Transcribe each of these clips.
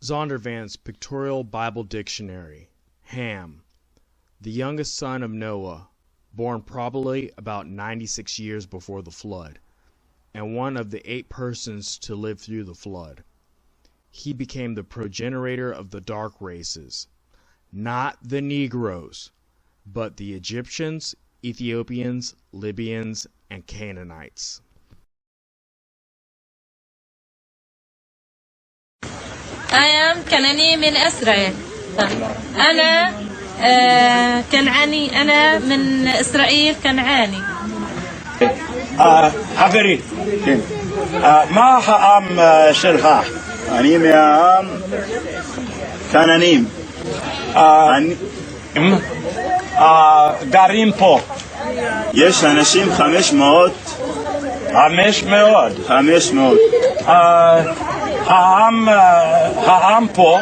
Zondervan's Pictorial Bible Dictionary. Ham, the youngest son of Noah, born probably about 96 years before the flood, and one of the 8 persons to live through the flood. He became the progenitor of the dark races, not the Negroes, but the Egyptians, Ethiopians, Libyans, and Canaanites. I am كناني من إسرائيل. أنا كنعاني. أنا من إسرائيل كنعاني. חברי, מה העם שלך? אני מהעם כנענים. גרים פה. יש אנשים 500. 500. העם פה,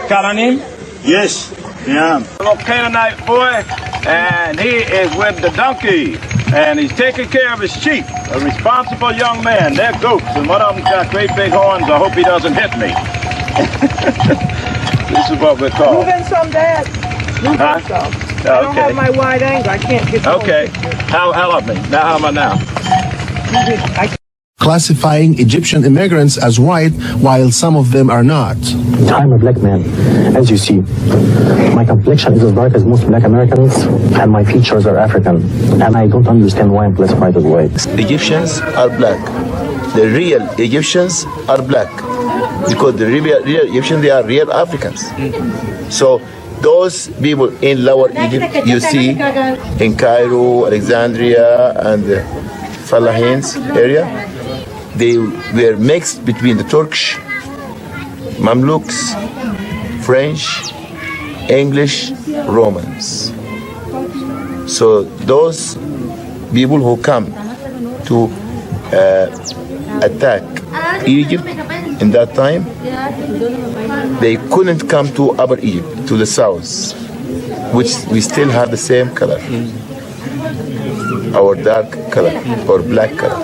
כנענים? Yes, yeah. A little Canaanite boy, and he is with the donkey, and he's taking care of his sheep. A responsible young man. They're goats, and one of them's got great big horns. I hope he doesn't hit me. This is what we're called. Move in some, Dad. Move in some. I don't have my wide angle. I can't get Okay. How of me? Now, how am I now? Classifying Egyptian immigrants as white while some of them are not. I'm a black man, as you see. My complexion is as dark as most black Americans, and my features are African. And I don't understand why I'm classified as white. Egyptians are black. The real Egyptians are black. Because the real Egyptians, they are real Africans. So those people in Lower Egypt, you see, in Cairo, Alexandria, and the Falahins area, they were mixed between the Turkish, Mamluks, French, English, Romans. So those people who come to attack Egypt in that time, they couldn't come to Upper Egypt, to the south, which we still have the same color. Our dark color or black color.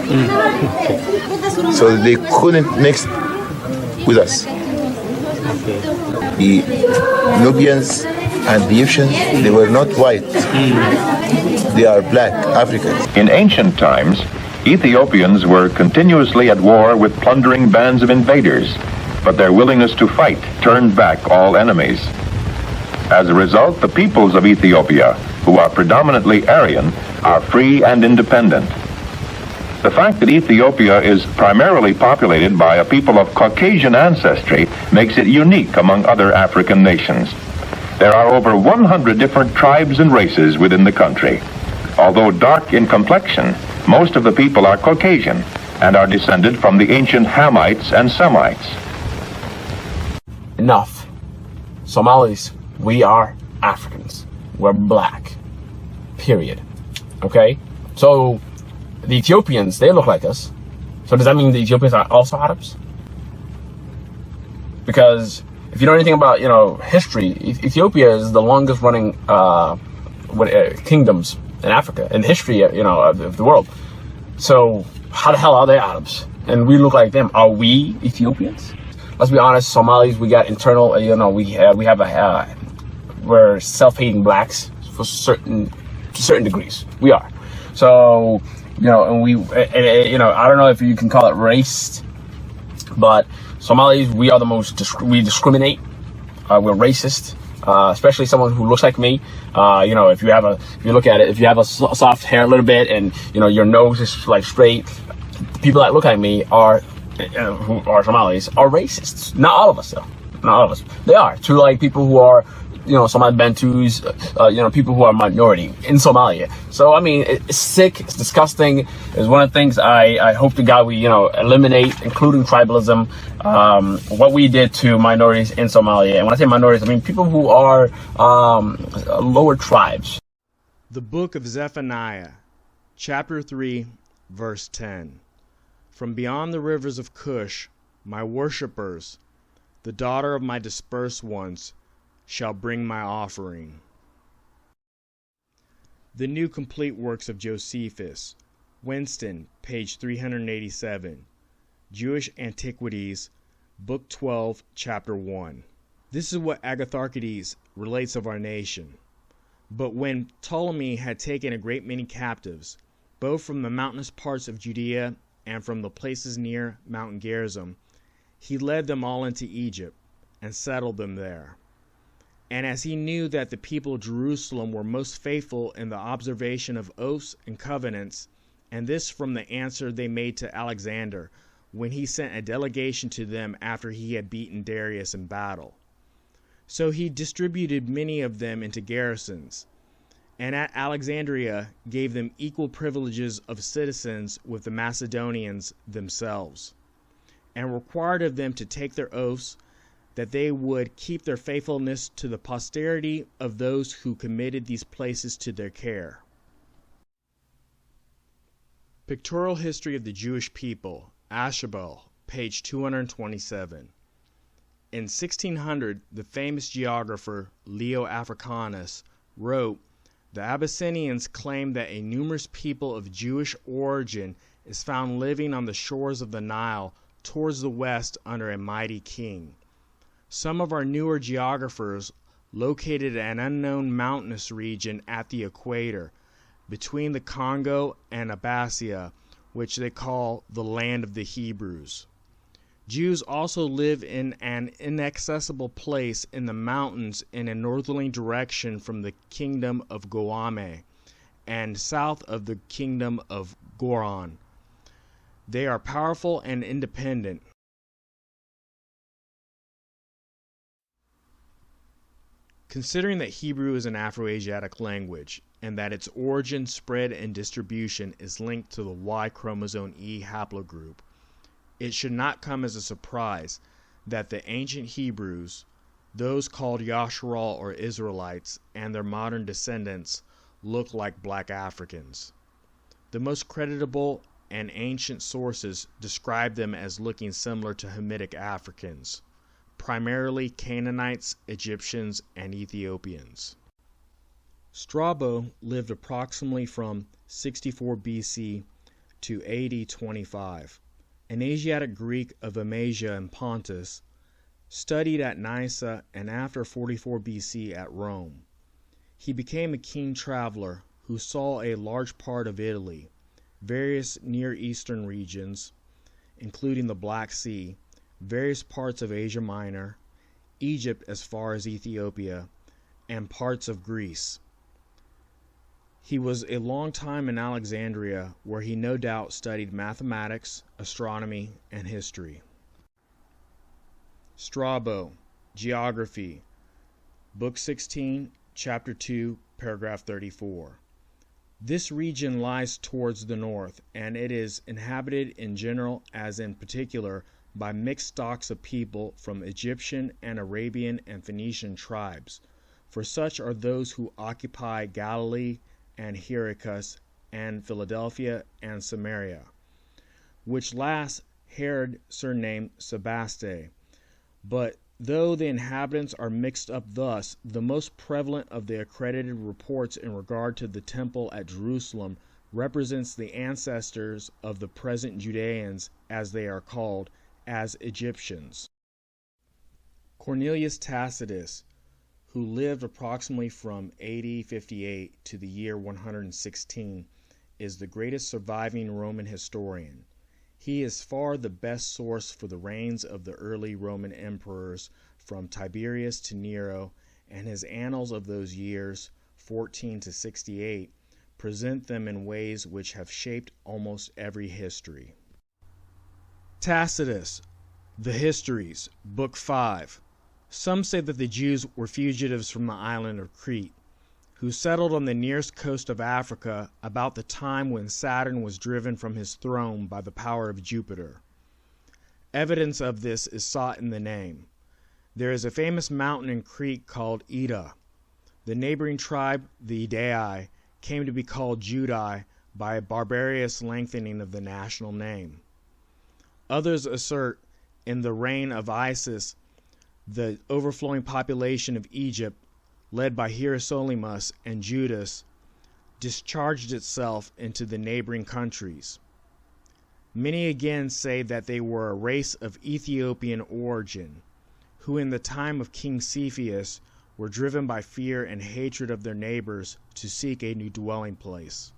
So they couldn't mix with us. The Nubians and the Egyptians, they were not white. They are black Africans. In ancient times, Ethiopians were continuously at war with plundering bands of invaders, but their willingness to fight turned back all enemies. As a result, the peoples of Ethiopia, who are predominantly Aryan, are free and independent. The fact that Ethiopia is primarily populated by a people of Caucasian ancestry makes it unique among other African nations. There are over 100 different tribes and races within the country. Although dark in complexion, most of the people are Caucasian and are descended from the ancient Hamites and Semites. Enough. Somalis, we are Africans. We're black. Period. Okay? So, the Ethiopians, they look like us. So does that mean the Ethiopians are also Arabs? Because if you know anything about, history, Ethiopia is the longest running kingdoms in Africa, in history, of the world. So how the hell are they Arabs? And we look like them. Are we Ethiopians? Let's be honest, Somalis, we got internal, we're self-hating blacks to certain degrees. We are. So, and I don't know if you can call it race, but Somalis, we are the most, we discriminate. We're racist, especially someone who looks like me. If you look at it, if you have a soft hair a little bit and, your nose is like straight, people that look like me who are Somalis are racists. Not all of us though. Not all of us. They are. To like people who are, Somali Bantus, people who are minority in Somalia. So, I mean, it's sick, it's disgusting. It's one of the things I hope to God we, eliminate, including tribalism, what we did to minorities in Somalia. And when I say minorities, I mean people who are lower tribes. The Book of Zephaniah, Chapter 3, Verse 10. From beyond the rivers of Cush, my worshippers, the daughter of my dispersed ones, shall bring my offering. The New Complete Works of Josephus, Winston, page 387. Jewish Antiquities, Book 12, Chapter 1. This is what Agatharchides relates of our nation. But when Ptolemy had taken a great many captives, both from the mountainous parts of Judea and from the places near Mount Gerizim, he led them all into Egypt, and settled them there. And as he knew that the people of Jerusalem were most faithful in the observation of oaths and covenants, and this from the answer they made to Alexander, when he sent a delegation to them after he had beaten Darius in battle. So he distributed many of them into garrisons, and at Alexandria gave them equal privileges of citizens with the Macedonians themselves, and required of them to take their oaths that they would keep their faithfulness to the posterity of those who committed these places to their care. Pictorial History of the Jewish People, Ashbel, page 227. In 1600, the famous geographer Leo Africanus wrote, "The Abyssinians claim that a numerous people of Jewish origin is found living on the shores of the Nile towards the west under a mighty king. Some of our newer geographers located an unknown mountainous region at the equator, between the Congo and Abbasia, which they call the land of the Hebrews. Jews also live in an inaccessible place in the mountains in a northerly direction from the kingdom of Goame, and south of the kingdom of Goran. They are powerful and independent. Considering that Hebrew is an Afro-Asiatic language, and that its origin, spread, and distribution is linked to the Y chromosome E haplogroup, it should not come as a surprise that the ancient Hebrews, those called Yasharal or Israelites, and their modern descendants look like black Africans. The most creditable and ancient sources describe them as looking similar to Hamitic Africans, primarily Canaanites, Egyptians, and Ethiopians. Strabo lived approximately from 64 BC to AD 25. An Asiatic Greek of Amasia and Pontus, studied at Nyssa and after 44 BC at Rome. He became a keen traveler who saw a large part of Italy, various Near Eastern regions, including the Black Sea, various parts of Asia Minor, Egypt as far as Ethiopia, and parts of Greece. He was a long time in Alexandria, where he no doubt studied mathematics, astronomy, and history. Strabo, Geography, Book 16, Chapter 2, Paragraph 34. This region lies towards the north, and it is inhabited in general as in particular by mixed stocks of people from Egyptian and Arabian and Phoenician tribes, for such are those who occupy Galilee and Hyricus and Philadelphia and Samaria, which last Herod surnamed Sebaste. But though the inhabitants are mixed up thus, the most prevalent of the accredited reports in regard to the temple at Jerusalem represents the ancestors of the present Judeans, as they are called, as Egyptians. Cornelius Tacitus, who lived approximately from AD 58 to the year 116, is the greatest surviving Roman historian. He is far the best source for the reigns of the early Roman emperors from Tiberius to Nero, and his annals of those years, 14 to 68, present them in ways which have shaped almost every history. Tacitus, The Histories, Book 5. Some say that the Jews were fugitives from the island of Crete, who settled on the nearest coast of Africa about the time when Saturn was driven from his throne by the power of Jupiter. Evidence of this is sought in the name. There is a famous mountain in Crete called Ida. The neighboring tribe, the Idai, came to be called Judai by a barbarous lengthening of the national name. Others assert, in the reign of Isis, the overflowing population of Egypt, led by Hieronymus and Judas, discharged itself into the neighboring countries. Many again say that they were a race of Ethiopian origin, who in the time of King Cepheus were driven by fear and hatred of their neighbors to seek a new dwelling place.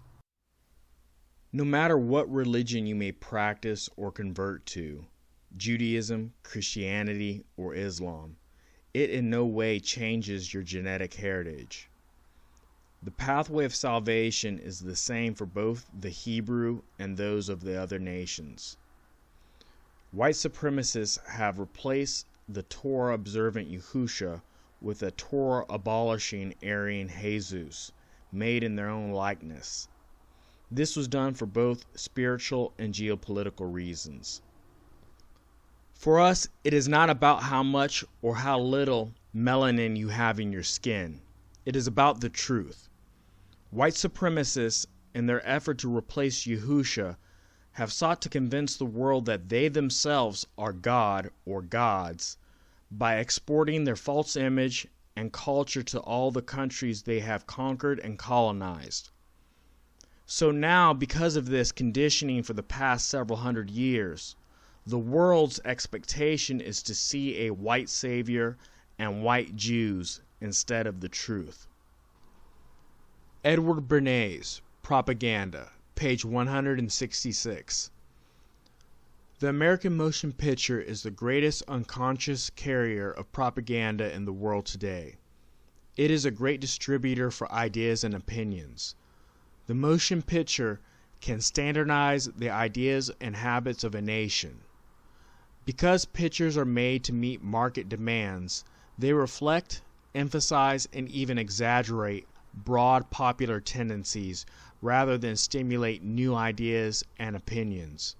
No matter what religion you may practice or convert to, Judaism, Christianity, or Islam, it in no way changes your genetic heritage. The pathway of salvation is the same for both the Hebrew and those of the other nations. White supremacists have replaced the Torah-observant Yahusha with a Torah-abolishing Aryan Jesus, made in their own likeness. This was done for both spiritual and geopolitical reasons. For us, it is not about how much or how little melanin you have in your skin. It is about the truth. White supremacists, in their effort to replace Yahusha, have sought to convince the world that they themselves are God or gods by exporting their false image and culture to all the countries they have conquered and colonized. So now, because of this conditioning for the past several hundred years, the world's expectation is to see a white savior and white Jews instead of the truth. Edward Bernays, Propaganda, page 166. The American motion picture is the greatest unconscious carrier of propaganda in the world today. It is a great distributor for ideas and opinions. The motion picture can standardize the ideas and habits of a nation. Because pictures are made to meet market demands, they reflect, emphasize, and even exaggerate broad popular tendencies rather than stimulate new ideas and opinions.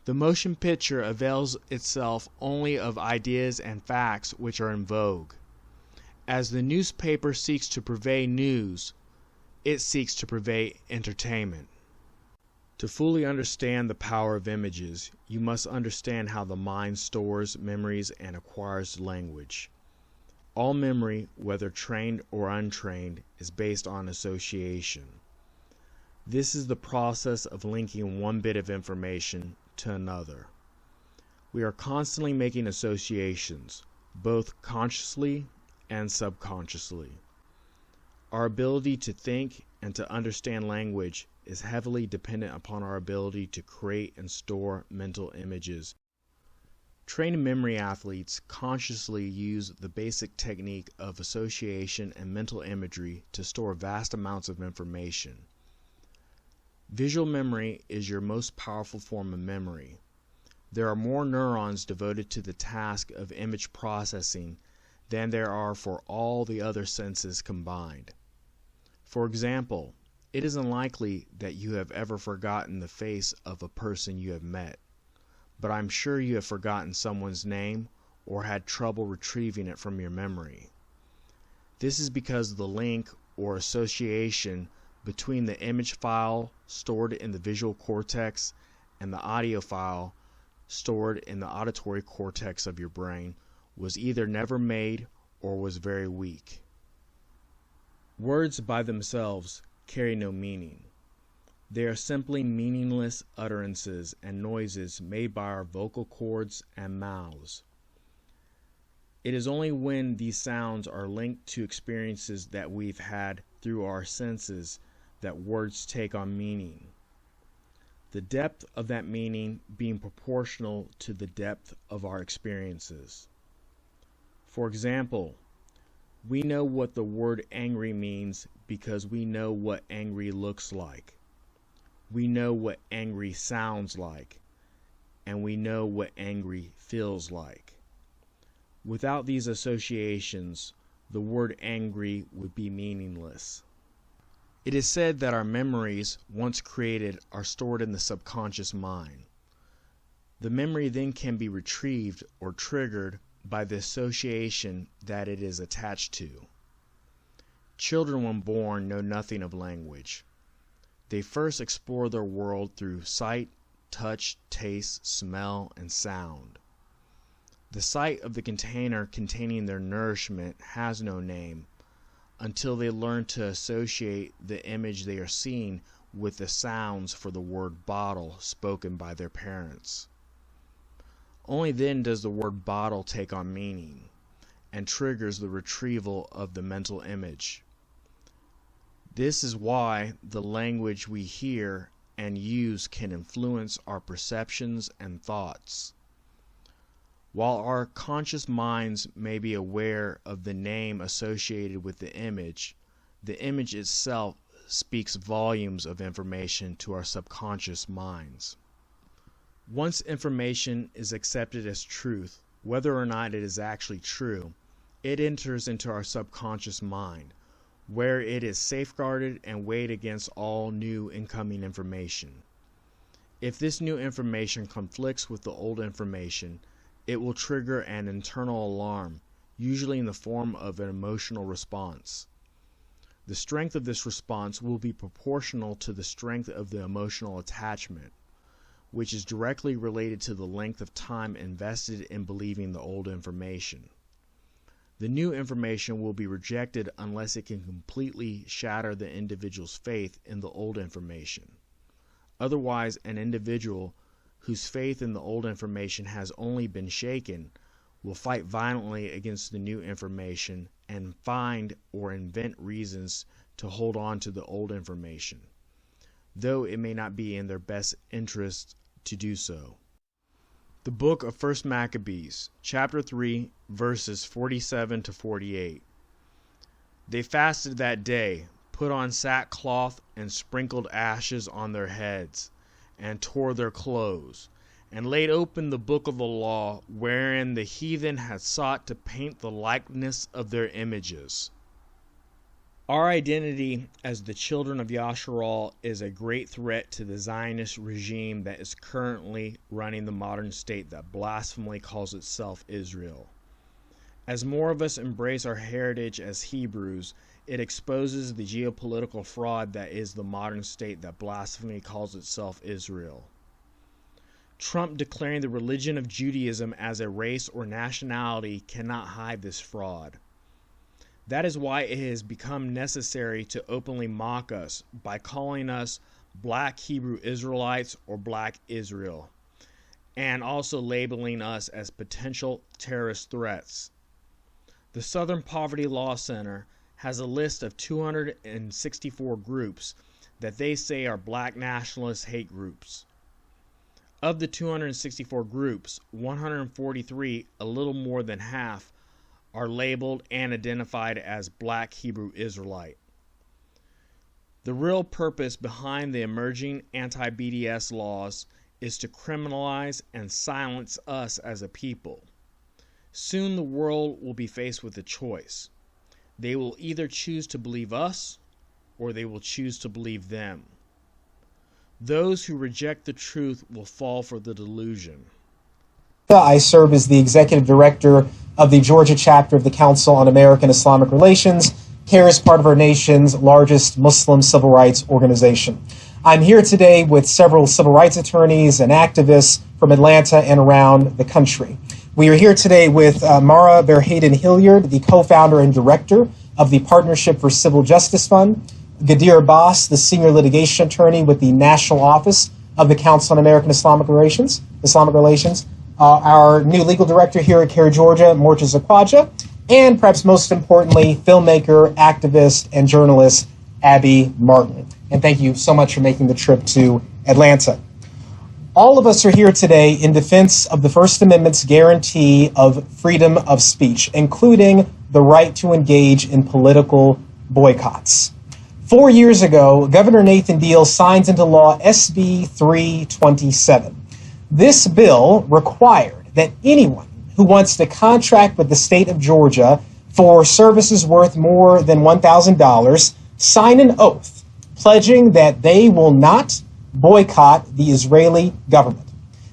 The motion picture avails itself only of ideas and facts which are in vogue. As the newspaper seeks to purvey news, it seeks to purvey entertainment. To fully understand the power of images, you must understand how the mind stores memories and acquires language. All memory, whether trained or untrained, is based on association. This is the process of linking one bit of information to another. We are constantly making associations, both consciously and subconsciously. Our ability to think and to understand language is heavily dependent upon our ability to create and store mental images. Trained memory athletes consciously use the basic technique of association and mental imagery to store vast amounts of information. Visual memory is your most powerful form of memory. There are more neurons devoted to the task of image processing than there are for all the other senses combined. For example, it is unlikely that you have ever forgotten the face of a person you have met, but I'm sure you have forgotten someone's name or had trouble retrieving it from your memory. This is because the link or association between the image file stored in the visual cortex and the audio file stored in the auditory cortex of your brain was either never made or was very weak. Words by themselves carry no meaning. They are simply meaningless utterances and noises made by our vocal cords and mouths. It is only when these sounds are linked to experiences that we've had through our senses that words take on meaning. The depth of that meaning being proportional to the depth of our experiences. For example, we know what the word angry means because we know what angry looks like. We know what angry sounds like, and we know what angry feels like. Without these associations, the word angry would be meaningless. It is said that our memories, once created, are stored in the subconscious mind. The memory then can be retrieved or triggered by the association that it is attached to. Children, when born, know nothing of language. They first explore their world through sight, touch, taste, smell, and sound. The sight of the container containing their nourishment has no name until they learn to associate the image they are seeing with the sounds for the word bottle spoken by their parents. Only then does the word bottle take on meaning and triggers the retrieval of the mental image. This is why the language we hear and use can influence our perceptions and thoughts. While our conscious minds may be aware of the name associated with the image itself speaks volumes of information to our subconscious minds. Once information is accepted as truth, whether or not it is actually true, it enters into our subconscious mind, where it is safeguarded and weighed against all new incoming information. If this new information conflicts with the old information, it will trigger an internal alarm, usually in the form of an emotional response. The strength of this response will be proportional to the strength of the emotional attachment, which is directly related to the length of time invested in believing the old information. The new information will be rejected unless it can completely shatter the individual's faith in the old information. Otherwise, an individual whose faith in the old information has only been shaken will fight violently against the new information and find or invent reasons to hold on to the old information, though it may not be in their best interest to do so. The book of 1 Maccabees, chapter 3, verses 47 to 48. They fasted that day, put on sackcloth, and sprinkled ashes on their heads, and tore their clothes, and laid open the book of the law, wherein the heathen had sought to paint the likeness of their images. Our identity as the children of Yasharal is a great threat to the Zionist regime that is currently running the modern state that blasphemically calls itself Israel. As more of us embrace our heritage as Hebrews, it exposes the geopolitical fraud that is the modern state that blasphemically calls itself Israel. Trump declaring the religion of Judaism as a race or nationality cannot hide this fraud. That is why it has become necessary to openly mock us by calling us Black Hebrew Israelites or Black Israel, and also labeling us as potential terrorist threats. The Southern Poverty Law Center has a list of 264 groups that they say are Black nationalist hate groups. Of the 264 groups, 143, a little more than half, are labeled and identified as Black Hebrew Israelite. The real purpose behind the emerging anti-BDS laws is to criminalize and silence us as a people. Soon the world will be faced with a choice. They will either choose to believe us or they will choose to believe them. Those who reject the truth will fall for the delusion. I serve as the executive director of the Georgia chapter of the Council on American Islamic Relations. CARE is part of our nation's largest Muslim civil rights organization. I'm here today with several civil rights attorneys and activists from Atlanta and around the country. We are here today with Mara Berhaden-Hilliard, the co-founder and director of the Partnership for Civil Justice Fund, Gadir Abbas, the senior litigation attorney with the National Office of the Council on American Islamic Relations, our new legal director here at CARE Georgia, Morcha Zakwaja, and perhaps most importantly, filmmaker, activist, and journalist Abby Martin. And thank you so much for making the trip to Atlanta. All of us are here today in defense of the First Amendment's guarantee of freedom of speech, including the right to engage in political boycotts. 4 years ago, Governor Nathan Deal signs into law SB 327. This bill required that anyone who wants to contract with the state of Georgia for services worth more than $1,000 sign an oath pledging that they will not boycott the Israeli government.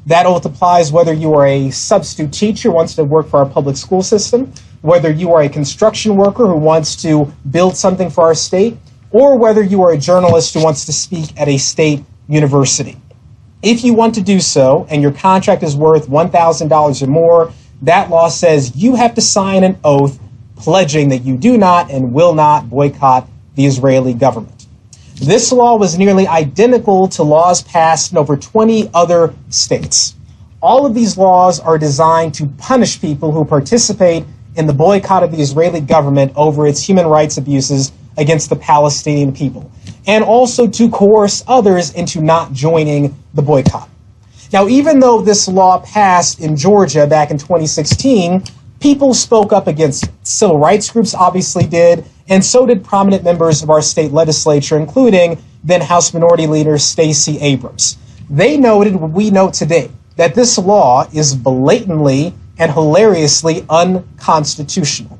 That oath applies whether you are a substitute teacher who wants to work for our public school system, whether you are a construction worker who wants to build something for our state, or whether you are a journalist who wants to speak at a state university. If you want to do so, and your contract is worth $1,000 or more, that law says you have to sign an oath pledging that you do not and will not boycott the Israeli government. This law was nearly identical to laws passed in over 20 other states. All of these laws are designed to punish people who participate in the boycott of the Israeli government over its human rights abuses against the Palestinian people, and also to coerce others into not joining the boycott. Now, even though this law passed in Georgia back in 2016, people spoke up against it. Civil rights groups obviously did, and so did prominent members of our state legislature, including then House Minority Leader Stacey Abrams. They noted what we note today, that this law is blatantly and hilariously unconstitutional.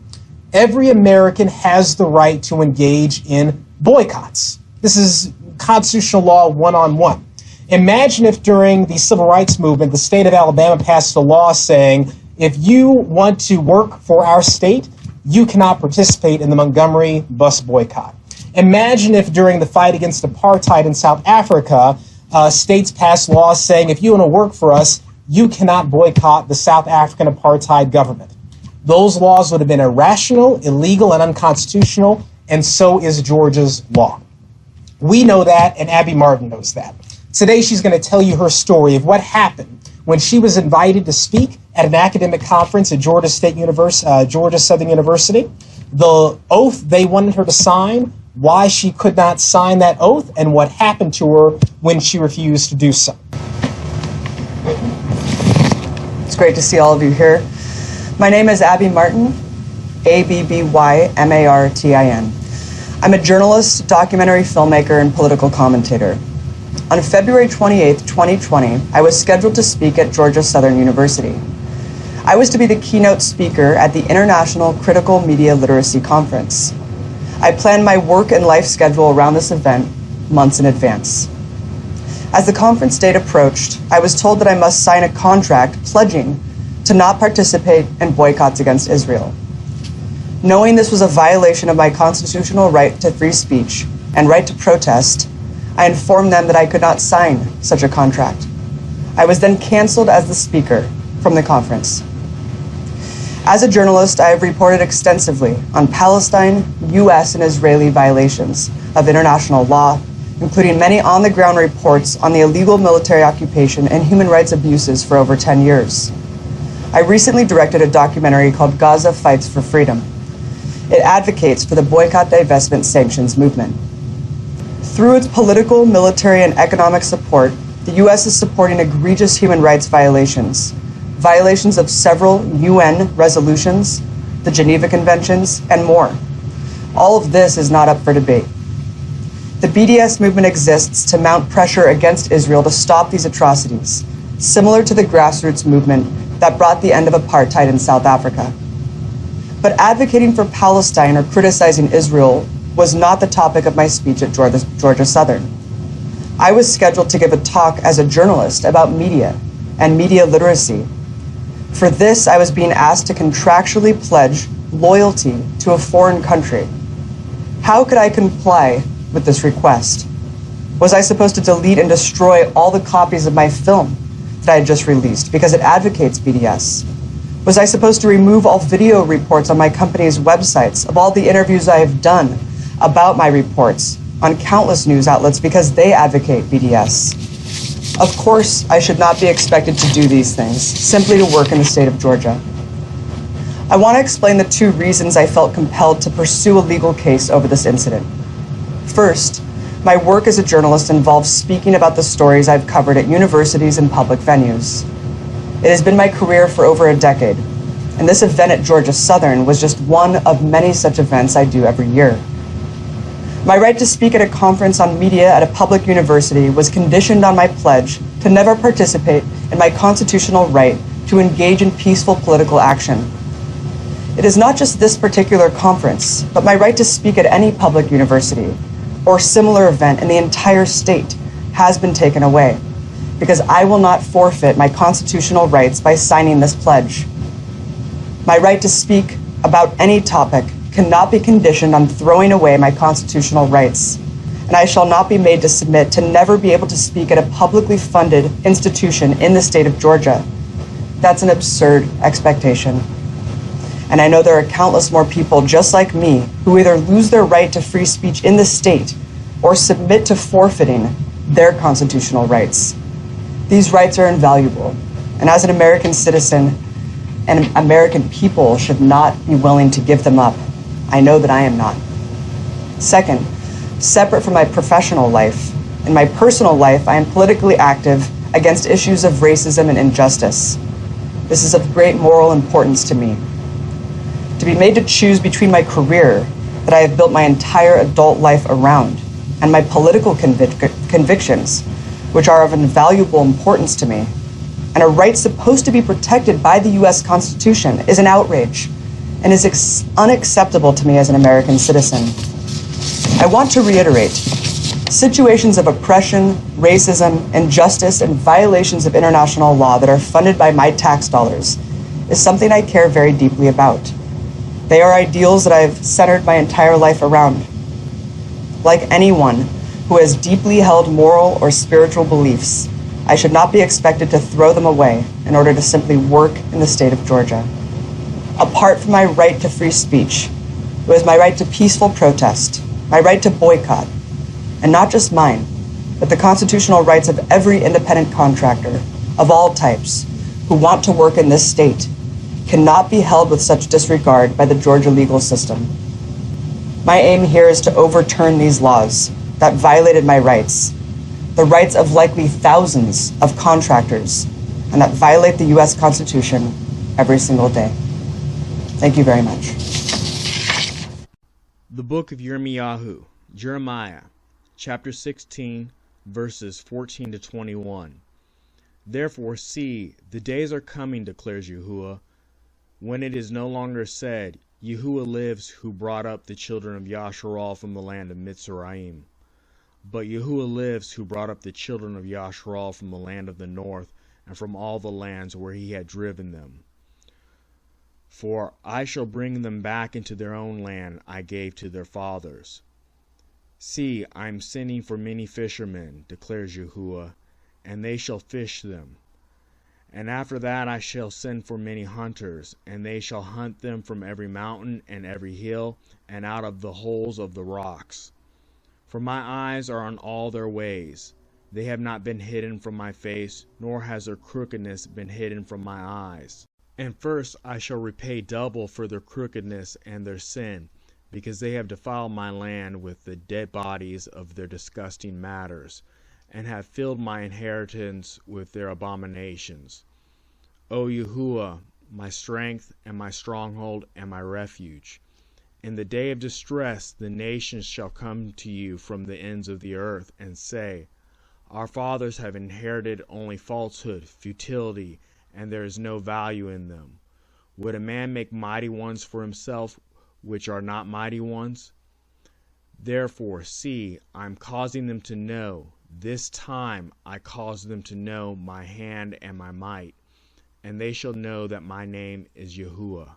Every American has the right to engage in boycotts. This is constitutional law one-on-one. Imagine if during the civil rights movement, the state of Alabama passed a law saying, if you want to work for our state, you cannot participate in the Montgomery bus boycott. Imagine if during the fight against apartheid in South Africa, states passed laws saying, if you want to work for us, you cannot boycott the South African apartheid government. Those laws would have been irrational, illegal, and unconstitutional, and so is Georgia's law. We know that, and Abby Martin knows that. Today, she's going to tell you her story of what happened when she was invited to speak at an academic conference at Georgia Southern University, the oath they wanted her to sign, why she could not sign that oath, and what happened to her when she refused to do so. It's great to see all of you here. My name is Abby Martin, Abbymartin. I'm a journalist, documentary filmmaker, and political commentator. On February 28, 2020, I was scheduled to speak at Georgia Southern University. I was to be the keynote speaker at the International Critical Media Literacy Conference. I planned my work and life schedule around this event months in advance. As the conference date approached, I was told that I must sign a contract pledging to not participate in boycotts against Israel. Knowing this was a violation of my constitutional right to free speech and right to protest, I informed them that I could not sign such a contract. I was then canceled as the speaker from the conference. As a journalist, I have reported extensively on Palestine, U.S. and Israeli violations of international law, including many on-the-ground reports on the illegal military occupation and human rights abuses for over 10 years. I recently directed a documentary called Gaza Fights for Freedom. It advocates for the boycott, divestment, sanctions movement. Through its political, military, and economic support, the U.S. is supporting egregious human rights violations of several UN resolutions, the Geneva Conventions, and more. All of this is not up for debate. The BDS movement exists to mount pressure against Israel to stop these atrocities, similar to the grassroots movement that brought the end of apartheid in South Africa. But advocating for Palestine or criticizing Israel was not the topic of my speech at Georgia Southern. I was scheduled to give a talk as a journalist about media and media literacy. For this, I was being asked to contractually pledge loyalty to a foreign country. How could I comply with this request? Was I supposed to delete and destroy all the copies of my film that I had just released because it advocates BDS? Was I supposed to remove all video reports on my company's websites of all the interviews I have done about my reports on countless news outlets because they advocate BDS? Of course, I should not be expected to do these things, simply to work in the state of Georgia. I want to explain the two reasons I felt compelled to pursue a legal case over this incident. First, my work as a journalist involves speaking about the stories I've covered at universities and public venues. It has been my career for over a decade, and this event at Georgia Southern was just one of many such events I do every year. My right to speak at a conference on media at a public university was conditioned on my pledge to never participate in my constitutional right to engage in peaceful political action. It is not just this particular conference, but my right to speak at any public university or similar event in the entire state has been taken away, because I will not forfeit my constitutional rights by signing this pledge. My right to speak about any topic cannot be conditioned on throwing away my constitutional rights, and I shall not be made to submit to never be able to speak at a publicly funded institution in the state of Georgia. That's an absurd expectation. And I know there are countless more people just like me who either lose their right to free speech in the state or submit to forfeiting their constitutional rights. These rights are invaluable, and as an American citizen, and American people should not be willing to give them up. I know that I am not. Second, separate from my professional life, in my personal life, I am politically active against issues of racism and injustice. This is of great moral importance to me. To be made to choose between my career that I have built my entire adult life around and my political convictions, which are of invaluable importance to me, and a right supposed to be protected by the U.S. Constitution, is an outrage and is unacceptable to me as an American citizen. I want to reiterate, situations of oppression, racism, injustice, and violations of international law that are funded by my tax dollars is something I care very deeply about. They are ideals that I've centered my entire life around. Like anyone who has deeply held moral or spiritual beliefs, I should not be expected to throw them away in order to simply work in the state of Georgia. Apart from my right to free speech, it was my right to peaceful protest, my right to boycott, and not just mine, but the constitutional rights of every independent contractor of all types who want to work in this state cannot be held with such disregard by the Georgia legal system. My aim here is to overturn these laws that violated my rights, the rights of likely thousands of contractors, and that violate the U.S. Constitution every single day. Thank you very much. The Book of Jeremiah, chapter 16, verses 14 to 21. Therefore, see, the days are coming, declares Yahuwah, when it is no longer said, Yahuwah lives who brought up the children of Yasharal from the land of Mitzrayim. But Yahuwah lives who brought up the children of Yasharal from the land of the north and from all the lands where he had driven them. For I shall bring them back into their own land I gave to their fathers. See, I am sending for many fishermen, declares Yahuwah, and they shall fish them. And after that I shall send for many hunters, and they shall hunt them from every mountain and every hill, and out of the holes of the rocks. For my eyes are on all their ways. They have not been hidden from my face, nor has their crookedness been hidden from my eyes. And first I shall repay double for their crookedness and their sin, because they have defiled my land with the dead bodies of their disgusting matters, and have filled my inheritance with their abominations. O Yahuwah, my strength and my stronghold and my refuge. In the day of distress the nations shall come to you from the ends of the earth and say, Our fathers have inherited only falsehood, futility, and there is no value in them. Would a man make mighty ones for himself, which are not mighty ones? Therefore, see, I am causing them to know, this time I cause them to know my hand and my might, and they shall know that my name is Yahuwah.